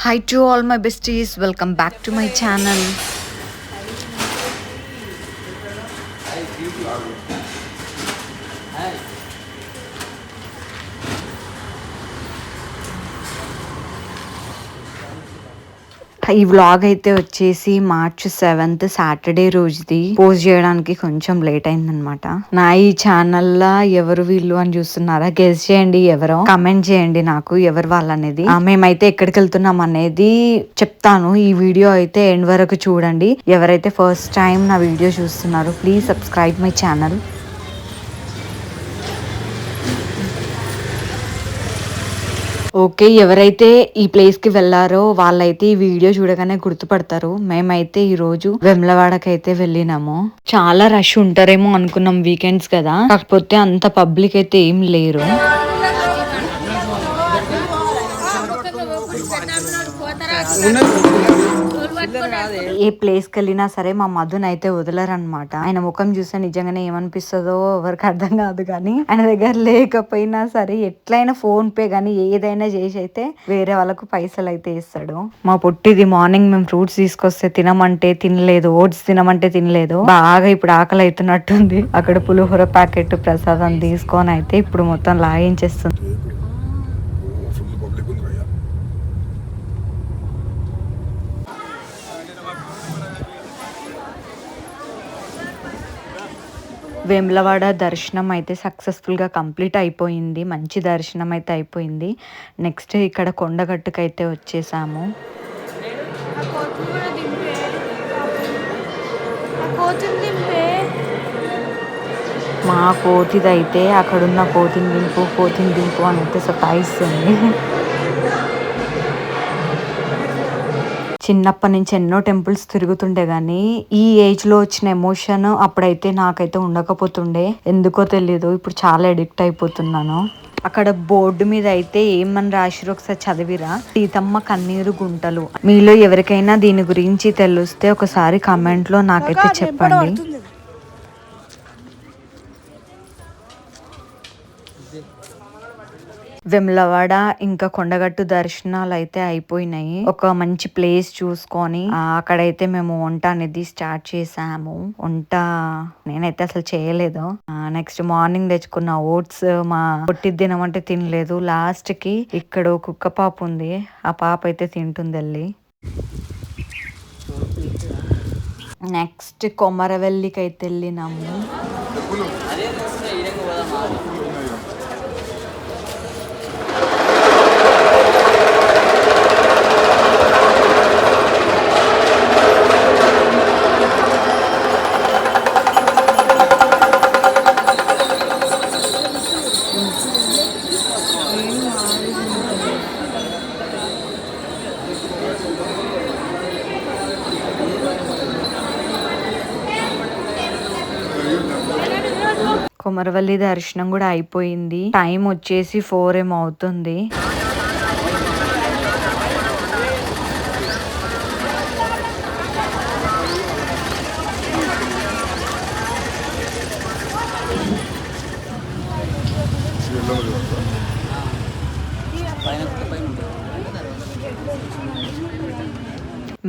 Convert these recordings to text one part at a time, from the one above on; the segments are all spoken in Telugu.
Hi to all my besties, welcome back to my channel. ఈ వ్లాగ్ అయితే వచ్చేసి మార్చ్ 7th సాటర్డే రోజుది. పోస్ట్ చేయడానికి కొంచెం లేట్ అయిందనమాట. నా ఈ ఛానల్ లా ఎవరు వీళ్ళు అని చూస్తున్నారా? గెస్ చేయండి ఎవరో, కమెంట్ చేయండి నాకు ఎవరు వాళ్ళు అనేది. మేమైతే ఎక్కడికి వెళ్తున్నాం అనేది చెప్తాను. ఈ వీడియో అయితే ఎండ్ వరకు చూడండి. ఎవరైతే ఫస్ట్ టైం నా వీడియో చూస్తున్నారో please subscribe my channel. Okay, ఎవరైతే ఈ ప్లేస్ కి వెళ్లారో వాళ్ళైతే ఈ వీడియో చూడగానే గుర్తుపడతారు. మేమైతే ఈ రోజు వెమ్లవాడకైతే వెళ్ళినాము. చాలా రష్ ఉంటారేమో అనుకున్నాం, వీకెండ్స్ కదా, కాకపోతే అంత పబ్లిక్ అయితే ఏం లేరు. ఏ ప్లేస్ కి వెళ్ళినా సరే మా మధున్ అయితే వదలరనమాట. ఆయన ముఖం చూస్తే నిజంగానే ఏమనిపిస్తుందో ఎవరికి అర్థం కాదు, కానీ ఆయన దగ్గర లేకపోయినా సరే ఎట్లయినా ఫోన్ పే గానీ ఏదైనా చేసి అయితే వేరే వాళ్ళకు పైసలు అయితే ఇస్తాడు. మా పొట్టిది మార్నింగ్ మేము ఫ్రూట్స్ తీసుకొస్తే తినమంటే తినలేదు, ఓట్స్ తినమంటే తినలేదు. బాగా ఇప్పుడు ఆకలి అవుతున్నట్టుంది. అక్కడ పులిహోర ప్యాకెట్ ప్రసాదం తీసుకొని అయితే ఇప్పుడు మొత్తం లాగించేస్తుంది. వేములవాడ దర్శనం అయితే సక్సెస్ఫుల్గా కంప్లీట్ అయిపోయింది. మంచి దర్శనం అయితే అయిపోయింది. నెక్స్ట్ ఇక్కడ కొండగట్టుకైతే వచ్చేసాము. మా కోతిదైతే అక్కడున్న కోతిని దింపు అని అయితే సతాయిస్తుంది. చిన్నప్పటి నుంచి ఎన్నో టెంపుల్స్ తిరుగుతుండే గానీ ఈ ఏజ్ లో వచ్చిన ఎమోషన్ అప్పుడైతే నాకైతే ఉండకపోతుండే. ఎందుకో తెలీదు, ఇప్పుడు చాలా అడిక్ట్ అయిపోతున్నాను. అక్కడ బోర్డు మీద అయితే ఏమని రాసిరో ఒకసారి చదివిరా? సీతమ్మ కన్నీరు గుంటలు. మీలో ఎవరికైనా దీని గురించి తెలిస్తే ఒకసారి కామెంట్ లో నాకైతే చెప్పండి. వెమ్లవాడ ఇంకా కొండగట్టు దర్శనాలు అయితే అయిపోయినాయి. ఒక మంచి ప్లేస్ చూసుకొని అక్కడైతే మేము వంట అనేది స్టార్ట్ చేసాము. వంట నేనైతే అసలు చేయలేదు. నెక్స్ట్ మార్నింగ్ తెచ్చుకున్న ఓట్స్ మా పొట్టి తినమంటే తినలేదు. లాస్ట్ కి ఇక్కడ కుక్క పాప ఉంది, ఆ పాప అయితే తింటుంది వెళ్ళి. నెక్స్ట్ కొమరవెల్లికి అయితే వెళ్ళినాము. కొమరవల్లి దర్శనం కూడా అయిపోయింది. టైం వచ్చేసి 4 ఏమో అవుతుంది.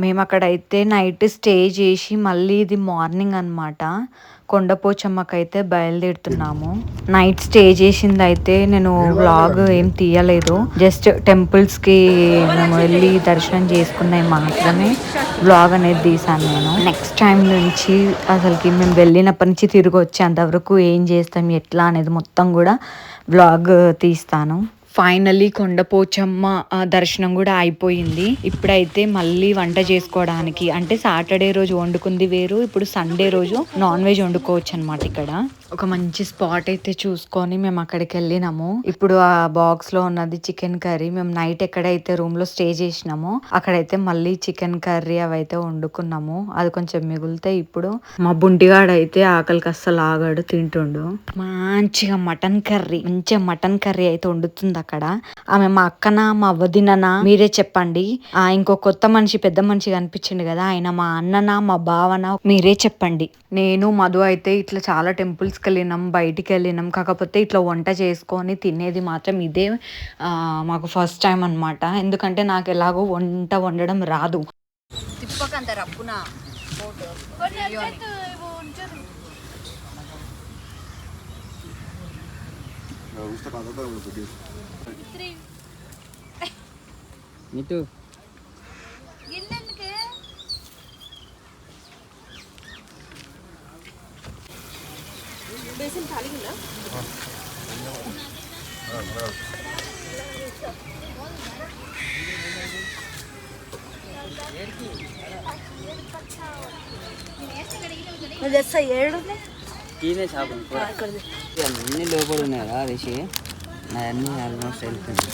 మేము అక్కడైతే నైట్ స్టే చేసి మళ్ళీ ఇది మార్నింగ్ అనమాట కొండపోచమ్మకైతే బయలుదేరుతున్నాము. నైట్ స్టే చేసింది అయితే నేను వ్లాగ్ ఏం తీయలేదు. జస్ట్ టెంపుల్స్ కి మేము వెళ్ళి దర్శనం చేసుకున్నాయి మాత్రమే వ్లాగ్ అనేది తీసాను నేను. నెక్స్ట్ టైం నుంచి అసలుకి మేము వెళ్ళినప్పటి నుంచి తిరిగి వచ్చేంతవరకు ఏం చేస్తాం ఎట్లా అనేది మొత్తం కూడా వ్లాగ్ తీస్తాను. ఫైనల్లీ కొండపోచమ్మ దర్శనం కూడా అయిపోయింది. ఇప్పుడైతే మళ్ళీ వంట చేసుకోవడానికి, అంటే సాటర్డే రోజు వండుకుంది వేరు, ఇప్పుడు సండే రోజు నాన్ వెజ్ వండుకోవచ్చు అనమాట. ఇక్కడ ఒక మంచి స్పాట్ అయితే చూసుకొని మేము అక్కడికి వెళ్ళినాము. ఇప్పుడు ఆ బాక్స్ లో ఉన్నది చికెన్ కర్రీ. మేము నైట్ ఎక్కడైతే రూమ్ లో స్టే చేసినామో అక్కడైతే మళ్ళీ చికెన్ కర్రీ అవైతే వండుకున్నాము. అది కొంచెం మిగిలితే ఇప్పుడు మా బుంటిగాడు అయితే ఆకలికి అస్సలు ఆగాడు, తింటుండు. మంచిగా మటన్ కర్రీ, మంచిగా మటన్ కర్రీ అయితే వండుతుంది అక్కడ. ఆమె మా అక్కనా మా వదిననా మీరే చెప్పండి. ఇంకో కొత్త మనిషి పెద్ద మనిషి కనిపించింది కదా, ఆయన మా అన్ననా మా బావనా మీరే చెప్పండి. నేను మధు అయితే ఇట్లా చాలా టెంపుల్స్ టెంపుల్స్కి వెళ్ళినాం, బయటికి వెళ్ళినాం. కాకపోతే ఇట్లా వంట చేసుకొని తినేది మాత్రం ఇదే మాకు ఫస్ట్ టైం అనమాట. ఎందుకంటే నాకు ఎలాగో వంట వండడం రాదు. తిప్పకంత రప్పున అన్ని లోపల ఉన్నాయా రిషి? అన్నీ ఆల్మోస్ట్ వెళ్ళిపోయింది.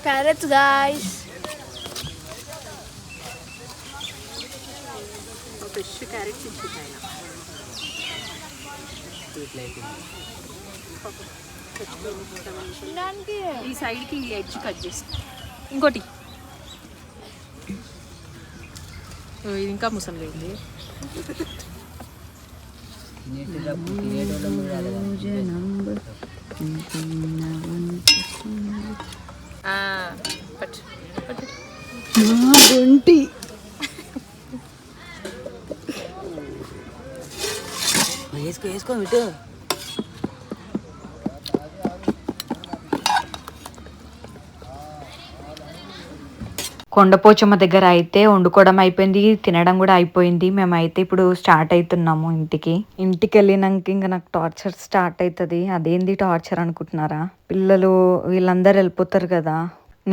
Carrots, guys. ఫ్రెష్ క్యారెట్స్ ఇచ్చింది ఈ సైడ్కి ఎడ్జ్ కట్ చేసి ఇంకోటి ఇది ఇంకా ముసం లేదు. ఒంటి వేసుకో వేసుకో ఇటు. కొండపోచమ్మ దగ్గర అయితే వండుకోవడం అయిపోయింది, తినడం కూడా అయిపోయింది. మేమైతే ఇప్పుడు స్టార్ట్ అవుతున్నాము ఇంటికి వెళ్ళినాక ఇంకా నాకు టార్చర్ స్టార్ట్ అవుతుంది. అదేంది టార్చర్ అనుకుంటున్నారా? పిల్లలు వీళ్ళందరూ వెళ్ళిపోతారు కదా,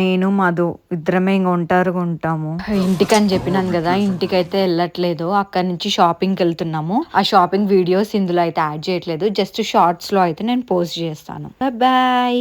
నేను మధు ఇద్దరమే ఇంకా ఉంటాము. ఇంటికి అని చెప్పినాను కదా, ఇంటికైతే వెళ్ళట్లేదు. అక్కడ నుంచి షాపింగ్కి వెళ్తున్నాము. ఆ షాపింగ్ వీడియోస్ ఇందులో అయితే యాడ్ చేయట్లేదు, జస్ట్ షార్ట్స్ లో అయితే నేను పోస్ట్ చేస్తాను. బాయ్.